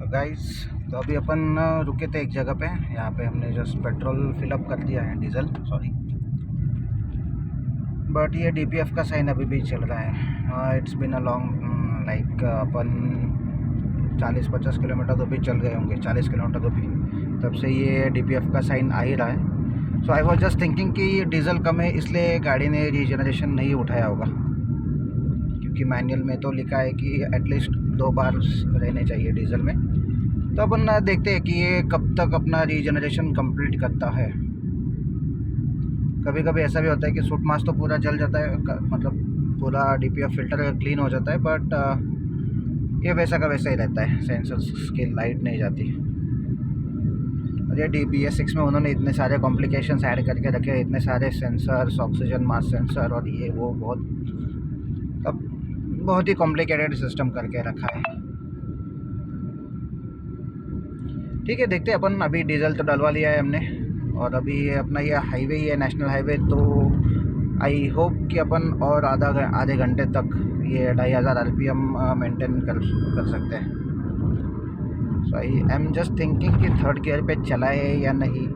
So guys, तो अभी अपन रुके थे एक जगह पे। यहाँ पे हमने जस्ट पेट्रोल फिलअप कर दिया है, डीजल सॉरी। बट ये डीपीएफ का साइन अभी भी चल रहा है। It's been a long like upon 40-50 kilometre तो भी चल गए होंगे, 40 किलोमीटर तो भी, तब से ये डीपीएफ का साइन आ ही रहा है। सो आई वॉज जस्ट थिंकिंग कि डीजल कम है इसलिए गाड़ी ने रीजनरेशन नहीं उठाया होगा, क्योंकि मैनुअल में तो लिखा है कि एटलीस्ट 2 बार रहने चाहिए डीजल में। तो अपन देखते हैं कि ये कब तक अपना रीजनरेशन कंप्लीट करता है। कभी कभी ऐसा भी होता है कि सूट मास तो पूरा जल जाता है, मतलब पूरा डीपीएफ फिल्टर क्लीन हो जाता है, बट ये वैसा का वैसा ही रहता है, सेंसर्स की लाइट नहीं जाती। और ये BS6 में उन्होंने इतने सारे कॉम्प्लिकेशंस ऐड करके रखे, इतने सारे सेंसर्स, ऑक्सीजन मास सेंसर और ये वो, बहुत ही कॉम्प्लिकेटेड सिस्टम करके रखा है। ठीक है, देखते हैं अपन। अभी डीजल तो डलवा लिया है हमने, और अभी अपना ये हाईवे ही है, नेशनल हाईवे, तो आई होप कि अपन और आधे घंटे तक ये 2500 RPM मेंटेन कर सकते हैं। सो आई एम जस्ट थिंकिंग कि थर्ड गियर पे चलाए या नहीं।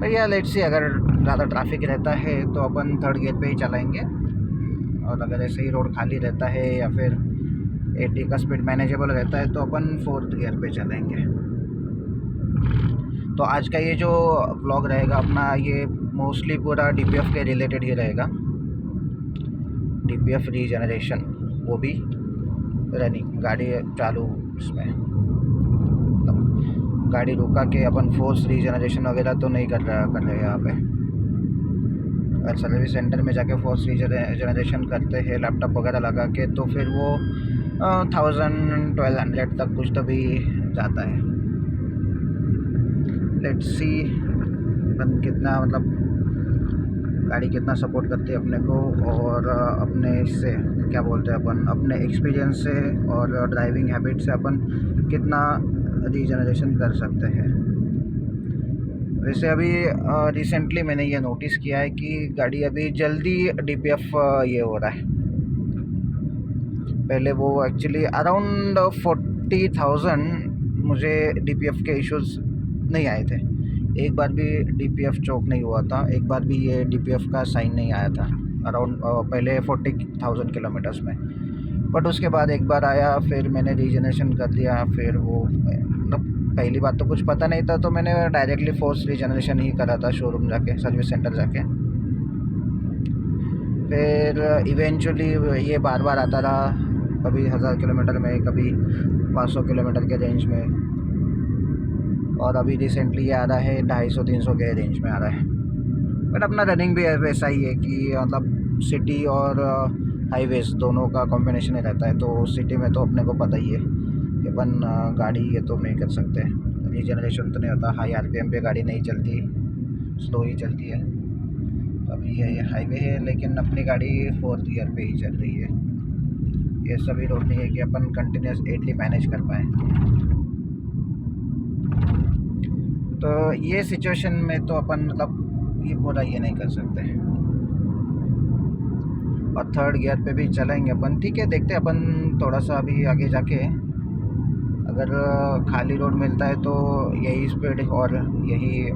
भैया लेट्स सी, अगर ज़्यादा ट्रैफिक रहता है तो अपन थर्ड गियर पे ही चलाएंगे, और अगर ऐसे ही रोड खाली रहता है या फिर 80 का स्पीड मैनेजेबल रहता है तो अपन फोर्थ गियर पे चलेंगे। तो आज का ये जो व्लॉग रहेगा अपना, ये मोस्टली पूरा डीपीएफ के रिलेटेड ही रहेगा। डीपीएफ रीजनरेशन, वो भी रनिंग गाड़ी चालू, इसमें गाड़ी रुका के अपन फोर्स रीजनरेशन वगैरह तो नहीं कर रहे यहाँ पे। अगर सर्विस सेंटर में जाके फोर्स रीजनरेशन करते हैं लैपटॉप वगैरह लगा के, तो फिर वो 1000-1200 तक कुछ तो भी जाता है। लेट्स सी कितना, मतलब गाड़ी कितना सपोर्ट करती है अपने को, और अपने इससे क्या बोलते हैं अपन, अपने एक्सपीरियंस से और ड्राइविंग हैबिट से अपन कितना रीजनरेशन कर सकते हैं। वैसे अभी रिसेंटली मैंने ये नोटिस किया है कि गाड़ी अभी जल्दी डीपीएफ ये हो रहा है। पहले वो एक्चुअली अराउंड 40,000 मुझे डीपीएफ के इश्यूज़ नहीं आए थे। एक बार भी डीपीएफ चौक नहीं हुआ था, एक बार भी ये डीपीएफ का साइन नहीं आया था अराउंड पहले 40,000 किलोमीटर्स में। बट उसके बाद एक बार आया, फिर मैंने रीजनरेशन कर दिया। फिर वो मतलब पहली बात तो कुछ पता नहीं था, तो मैंने डायरेक्टली फोर्स रीजनरेशन ही करा था शोरूम जाके, सर्विस सेंटर जाके। फिर इवेंचुअली ये बार बार आता रहा, कभी 1000 किलोमीटर में, कभी 500 किलोमीटर के रेंज में, और अभी रिसेंटली ये आ रहा है 250-300 के रेंज में आ रहा है। बट अपना रनिंग भी वैसा ही है कि मतलब सिटी और हाईवेज दोनों का कॉम्बिनेशन ही रहता है। तो सिटी में तो अपने को पता ही है कि अपन गाड़ी ये तो नहीं कर सकते, रीजनरेशन तो नहीं होता, हाई RPM पे गाड़ी नहीं चलती, स्लो ही चलती है। तो अभी ये हाईवे है, लेकिन अपनी गाड़ी फोर्थ गियर पे ही चल रही है। ये सभी रोड नहीं है कि अपन कंटिन्यूस 80 मैनेज कर पाएँ। तो ये सिचुएशन में तो अपन मतलब ये पूरा ये नहीं कर सकते, और थर्ड गियर पे भी चलेंगे अपन। ठीक है, देखते हैं अपन थोड़ा सा अभी आगे जाके, अगर खाली रोड मिलता है तो यही स्पीड और यही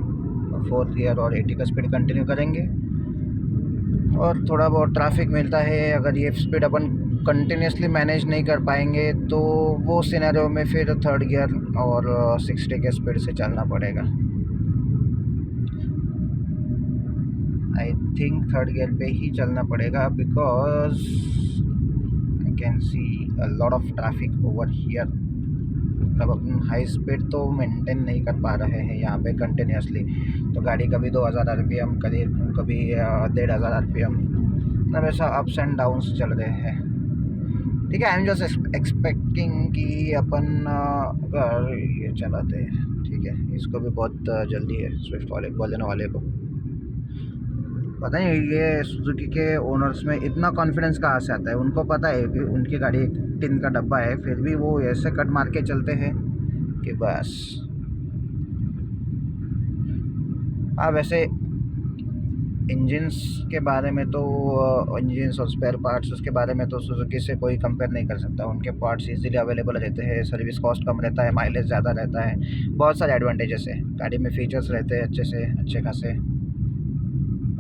फोर्थ गियर और 80 का स्पीड कंटिन्यू करेंगे, और थोड़ा बहुत ट्रैफिक मिलता है, अगर ये स्पीड अपन कंटिन्यूसली मैनेज नहीं कर पाएंगे तो वो सिनेरियो में फिर थर्ड गियर और 60 के स्पीड से चलना पड़ेगा। आई थिंक थर्ड गियर पे ही चलना पड़ेगा, because I can see a lot of traffic over here. मतलब अपन हाई स्पीड तो मेंटेन नहीं कर पा रहे हैं यहाँ पे कंटिन्यूसली। तो गाड़ी कभी 2000 RPM, कभी 1500 RPM, मतलब ऐसा अप्स एंड डाउन्स चल रहे हैं। ठीक है, आई एम जस्ट एक्सपेक्टिंग कि अपन अगर ये चलाते हैं, ठीक है, इसको भी बहुत जल्दी है स्विफ्ट वाले, बॉलेनो वाले को। पता नहीं ये सुजुकी के ओनर्स में इतना कॉन्फिडेंस कहाँ से आता है। उनको पता है कि उनकी गाड़ी एक टिन का डब्बा है, फिर भी वो ऐसे कट मार के चलते हैं कि बस। हाँ, वैसे इंजन्स के बारे में तो इंजन्स और स्पेयर पार्ट्स उसके बारे में तो सुजुकी से कोई कंपेयर नहीं कर सकता। उनके पार्ट्स इजीली अवेलेबल रहते हैं, सर्विस कॉस्ट कम रहता है, माइलेज ज़्यादा रहता है, बहुत सारे एडवांटेजेस है गाड़ी में। फीचर्स रहते हैं अच्छे खासे।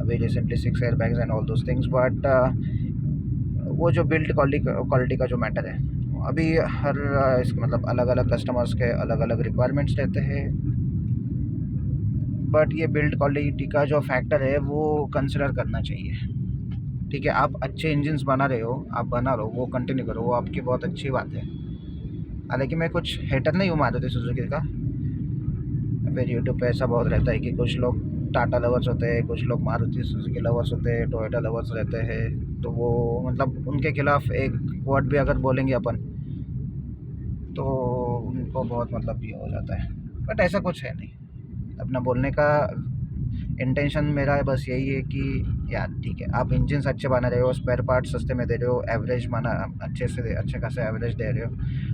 अभी recently 6 air bags and all those things, but वो जो बिल्ड क्वालिटी का जो मैटर है, अभी हर इसके मतलब अलग अलग कस्टमर्स के अलग अलग रिक्वायरमेंट्स रहते हैं। बट ये बिल्ड क्वालिटी का जो फैक्टर है वो कंसिडर करना चाहिए। ठीक है, आप अच्छे इंजन्स बना रहे हो, आप बना रहे हो, वो कंटिन्यू करो, वो आपकी बहुत अच्छी बात है। हालांकि मैं कुछ हेटर नहीं हूँ मारुति सुजुकी का। फिर यूट्यूब पे ऐसा बहुत रहता है कि कुछ लोग टाटा लवर्स होते हैं, कुछ लोग मारुति सुजुकी लवर्स होते हैं, टोयोटा लवर्स रहते हैं, तो वो मतलब उनके खिलाफ एक वर्ड भी अगर बोलेंगे अपन तो उनको बहुत मतलब ये हो जाता है। बट ऐसा कुछ है नहीं। अपना बोलने का इंटेंशन मेरा बस यही है कि यार ठीक है, आप इंजन्स अच्छे बना रहे हो, स्पेयर पार्ट सस्ते में दे रहे हो, एवरेज बना अच्छे खासे एवरेज दे रहे हो,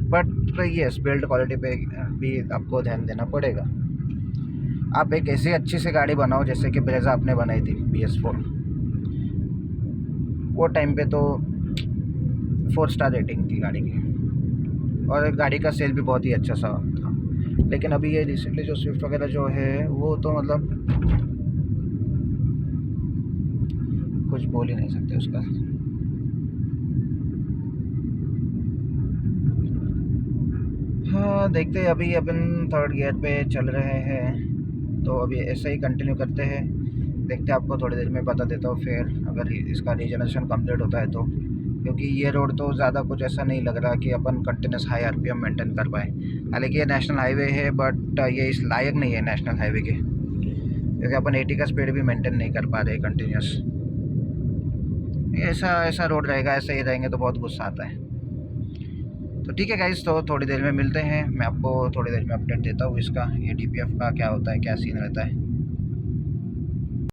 बट येस बिल्ड क्वालिटी पे भी आपको ध्यान देना पड़ेगा। आप एक ऐसी अच्छी सी गाड़ी बनाओ जैसे कि ब्रेजा आपने बनाई थी BS4, वो टाइम पे तो 4 स्टार रेटिंग थी गाड़ी की, और गाड़ी का सेल भी बहुत ही अच्छा सा था। लेकिन अभी ये रिसेंटली जो स्विफ्ट वगैरह जो है वो तो मतलब कुछ बोल ही नहीं सकते उसका। हाँ देखते हैं, अभी अपन 3rd गियर पे चल रहे हैं, तो अभी ऐसे ही कंटिन्यू करते हैं। देखते हैं, आपको थोड़ी देर में बता देता हूँ फिर अगर इसका रीजनरेशन कंप्लीट होता है तो। क्योंकि ये रोड तो ज़्यादा कुछ ऐसा नहीं लग रहा कि अपन कंटिन्यूस हाई RPM मेंटेन कर पाए। हालांकि ये नेशनल हाईवे है, बट ये इस लायक नहीं है नेशनल हाईवे के, क्योंकि अपन 80 का स्पीड भी मेंटेन नहीं कर पा रहे कंटिन्यूस। ऐसा ऐसा रोड रहेगा, ऐसे ही रहेंगे तो बहुत गुस्सा आता है। तो ठीक है गाइस, तो थोड़ी देर में मिलते हैं, मैं आपको थोड़ी देर में अपडेट देता हूँ इसका, ये DPF का क्या होता है, क्या सीन रहता है।